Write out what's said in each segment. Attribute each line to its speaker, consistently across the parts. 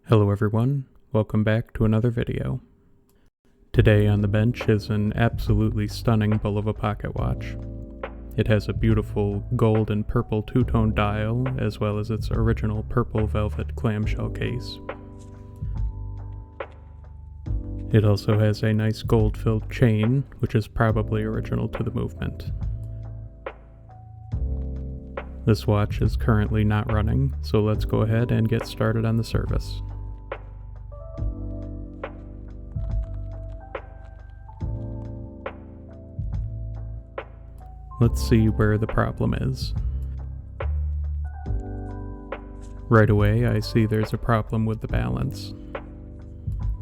Speaker 1: Hello everyone, welcome back to another video. Today on the bench is an absolutely stunning Bulova pocket watch. It has a beautiful gold and purple two-tone dial, as well as its original purple velvet clamshell case. It also has a nice gold-filled chain, which is probably original to the movement. This watch is currently not running, so let's go ahead and get started on the service. Let's see where the problem is. Right away, I see there's a problem with the balance.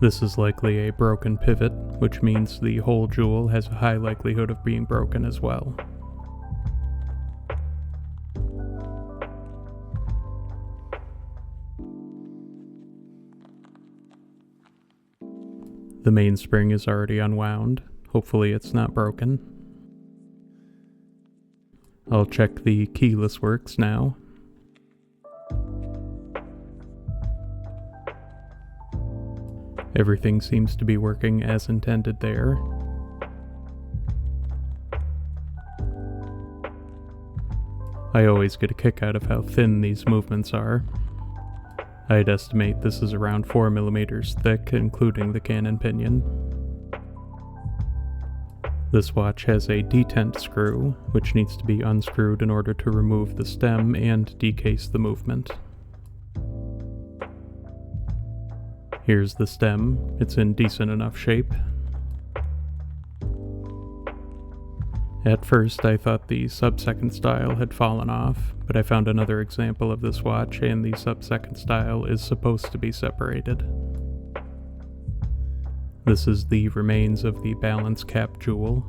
Speaker 1: This is likely a broken pivot, which means the whole jewel has a high likelihood of being broken as well. The mainspring is already unwound. Hopefully it's not broken. I'll check the keyless works now. Everything seems to be working as intended there. I always get a kick out of how thin these movements are. I'd estimate this is around 4 millimeters thick, including the canon pinion. This watch has a detent screw, which needs to be unscrewed in order to remove the stem and decase the movement. Here's the stem. It's in decent enough shape. At first I thought the sub-second style had fallen off, but I found another example of this watch and the sub-second style is supposed to be separated. This is the remains of the balance cap jewel.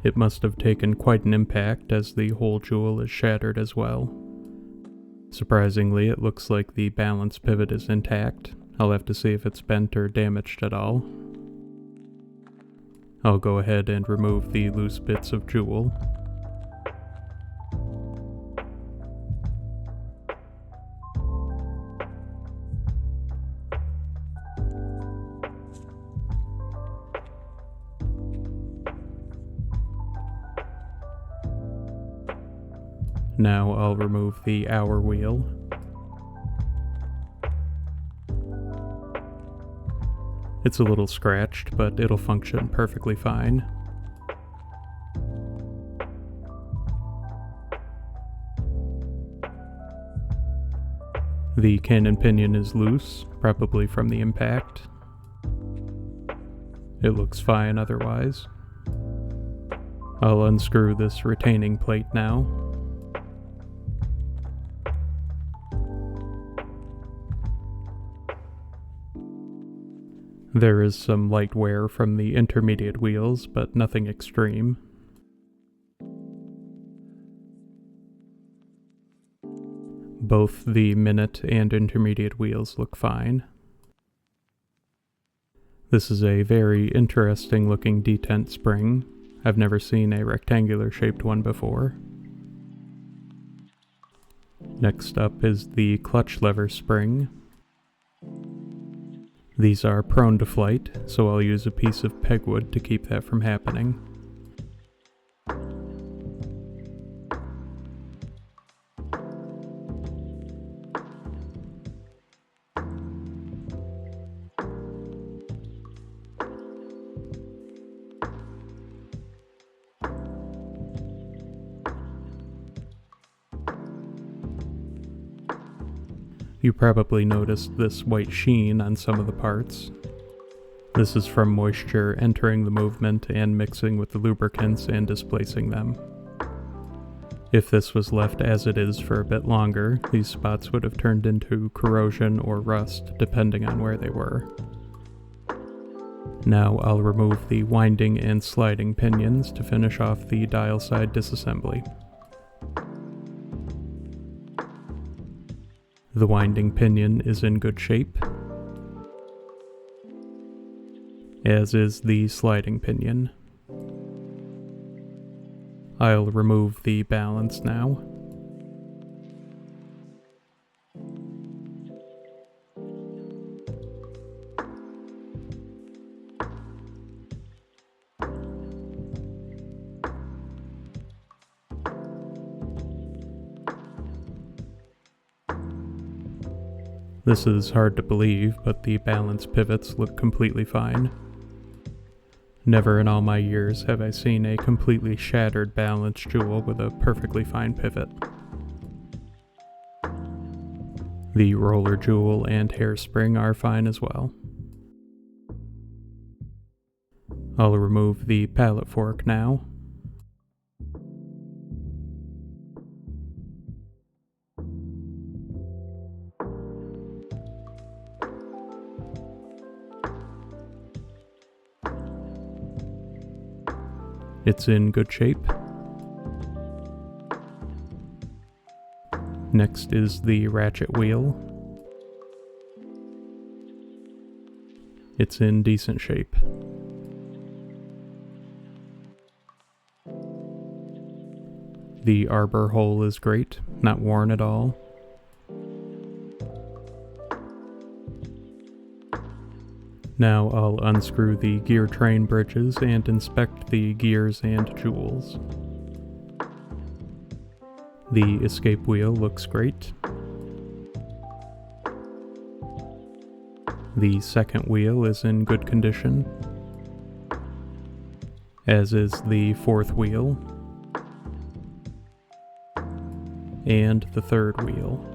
Speaker 1: It must have taken quite an impact as the whole jewel is shattered as well. Surprisingly, it looks like the balance pivot is intact. I'll have to see if it's bent or damaged at all. I'll go ahead and remove the loose bits of jewel. Now I'll remove the hour wheel. It's a little scratched, but it'll function perfectly fine. The canon pinion is loose, probably from the impact. It looks fine otherwise. I'll unscrew this retaining plate now. There is some light wear from the intermediate wheels, but nothing extreme. Both the minute and intermediate wheels look fine. This is a very interesting looking detent spring. I've never seen a rectangular shaped one before. Next up is the clutch lever spring. These are prone to flight, so I'll use a piece of pegwood to keep that from happening. You probably noticed this white sheen on some of the parts. This is from moisture entering the movement and mixing with the lubricants and displacing them. If this was left as it is for a bit longer, these spots would have turned into corrosion or rust, depending on where they were. Now I'll remove the winding and sliding pinions to finish off the dial side disassembly. The winding pinion is in good shape, as is the sliding pinion. I'll remove the balance now. This is hard to believe, but the balance pivots look completely fine. Never in all my years have I seen a completely shattered balance jewel with a perfectly fine pivot. The roller jewel and hairspring are fine as well. I'll remove the pallet fork now. It's in good shape. Next is the ratchet wheel. It's in decent shape. The arbor hole is great, not worn at all. Now I'll unscrew the gear train bridges and inspect the gears and jewels. The escape wheel looks great. The second wheel is in good condition, as is the fourth wheel, and the third wheel.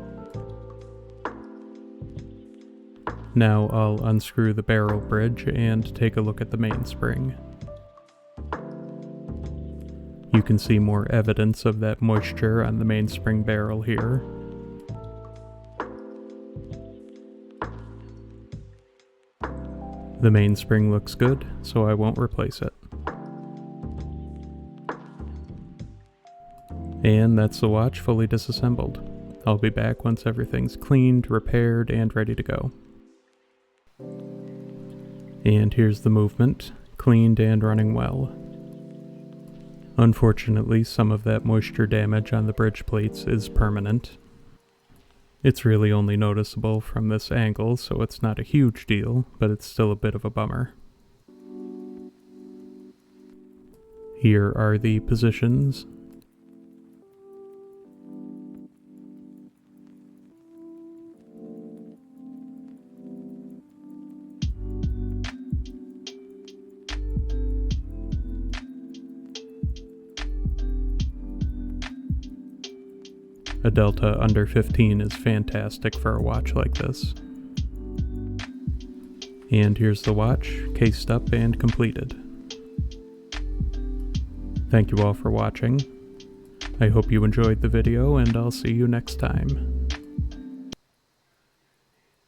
Speaker 1: Now I'll unscrew the barrel bridge and take a look at the mainspring. You can see more evidence of that moisture on the mainspring barrel here. The mainspring looks good, so I won't replace it. And that's the watch fully disassembled. I'll be back once everything's cleaned, repaired, and ready to go. And here's the movement, cleaned and running well. Unfortunately, some of that moisture damage on the bridge plates is permanent. It's really only noticeable from this angle, so it's not a huge deal, but it's still a bit of a bummer. Here are the positions. A delta under 15 is fantastic for a watch like this. And here's the watch, cased up and completed. Thank you all for watching. I hope you enjoyed the video, and I'll see you next time.